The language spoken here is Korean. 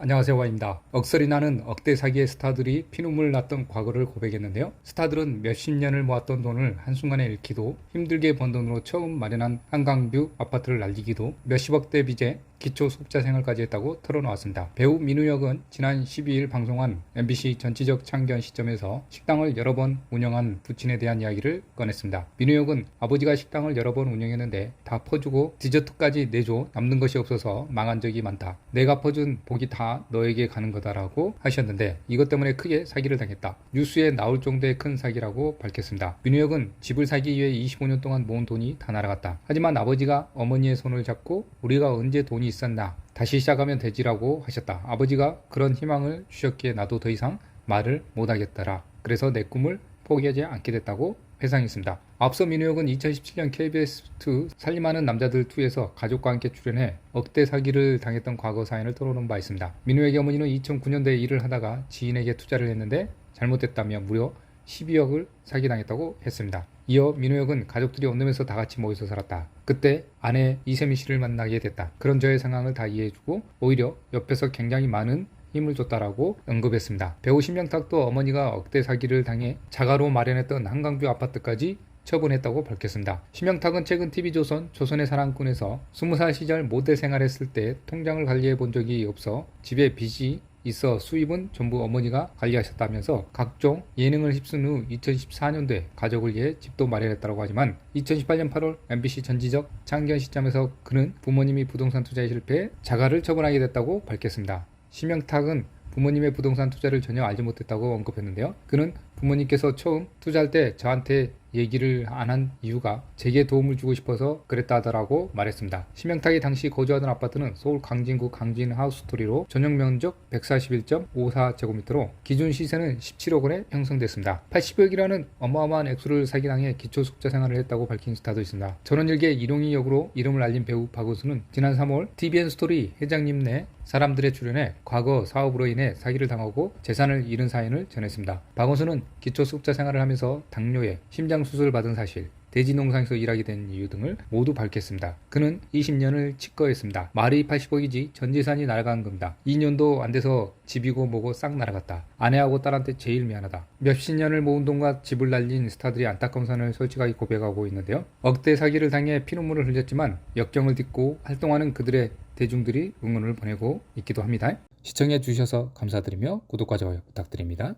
안녕하세요, 와입니다. 억설이 나는 억대 사기의 스타들이 피눈물 났던 과거를 고백했는데요. 스타들은 몇십 년을 모았던 돈을 한순간에 잃기도, 힘들게 번 돈으로 처음 마련한 한강뷰 아파트를 날리기도, 몇십억대 빚에 기초 수급자 생활까지 했다고 털어놓았습니다. 배우 민우혁은 지난 12일 방송한 MBC 전지적 참견 시점에서 식당을 여러 번 운영한 부친에 대한 이야기를 꺼냈습니다. 민우혁은 아버지가 식당을 여러 번 운영했는데 다 퍼주고 디저트까지 내줘 남는 것이 없어서 망한 적이 많다. 내가 퍼준 복이 다 너에게 가는 거다라고 하셨는데 이것 때문에 크게 사기를 당했다. 뉴스에 나올 정도의 큰 사기라고 밝혔습니다. 민우혁은 집을 사기 위해 25년 동안 모은 돈이 다 날아갔다. 하지만 아버지가 어머니의 손을 잡고 우리가 언제 돈이 있었나 다시 시작하면 되지라고 하셨다. 아버지가 그런 희망을 주셨기에 나도 더 이상 말을 못하겠더라. 그래서 내 꿈을 포기하지 않게 됐다고 회상했습니다. 앞서 민우혁은 2017년 KBS2 살림하는 남자들2에서 가족과 함께 출연해 억대 사기를 당했던 과거 사연을 털어놓은 바 있습니다. 민우혁의 어머니는 2009년도에 일을 하다가 지인에게 투자를 했는데 잘못됐다며 무려 12억을 사기당했다고 했습니다. 이어 민우혁은 가족들이 원룸에서 다 같이 모여서 살았다. 그때 아내 이세미 씨를 만나게 됐다. 그런 저의 상황을 다 이해해주고 오히려 옆에서 굉장히 많은 힘을 줬다라고 언급했습니다. 배우 심영탁도 어머니가 억대 사기를 당해 자가로 마련했던 한강뷰 아파트까지 처분했다고 밝혔습니다. 심영탁은 최근 TV조선 조선의 사랑꾼에서 20살 시절 모델 생활했을 때 통장을 관리해 본 적이 없어 집에 빚이 있어 수입은 전부 어머니가 관리하셨다면서 각종 예능을 휩쓴 후 2014년도에 가족을 위해 집도 마련했다고 하지만 2018년 8월 MBC 전지적 참견 시점에서 그는 부모님이 부동산 투자에 실패해 자가를 처분하게 됐다고 밝혔습니다. 심영탁은 부모님의 부동산 투자를 전혀 알지 못했다고 언급했는데요. 그는 부모님께서 처음 투자할 때 저한테 얘기를 안 한 이유가 제게 도움을 주고 싶어서 그랬다 하더라고 말했습니다. 심영탁이 당시 거주하던 아파트는 서울 강진구 강진 하우스토리로 전용 면적 141.54제곱미터로 기준 시세는 17억 원에 형성됐습니다. 80억이라는 어마어마한 액수를 사기당해 기초숙자 생활을 했다고 밝힌 스타도 있습니다. 전원일기 일용이 역으로 이름을 알린 배우 박원순은 지난 3월 TVN 스토리 회장님 내 사람들의 출연에 과거 사업으로 인해 사기를 당하고 재산을 잃은 사연을 전했습니다. 박원순은 기초숙자 생활을 하면서 당뇨에 심장 수술을 받은 사실, 대지농장에서 일하게 된 이유 등을 모두 밝혔습니다. 그는 20년을 치과했습니다. 말이 80억이지 전 재산이 날아간 겁니다. 2년도 안 돼서 집이고 뭐고 싹 날아갔다. 아내하고 딸한테 제일 미안하다. 몇십 년을 모은 돈과 집을 날린 스타들이 안타까운 사연을 솔직하게 고백하고 있는데요. 억대 사기를 당해 피눈물을 흘렸지만 역경을 딛고 활동하는 그들의 대중들이 응원을 보내고 있기도 합니다. 시청해 주셔서 감사드리며 구독과 좋아요 부탁드립니다.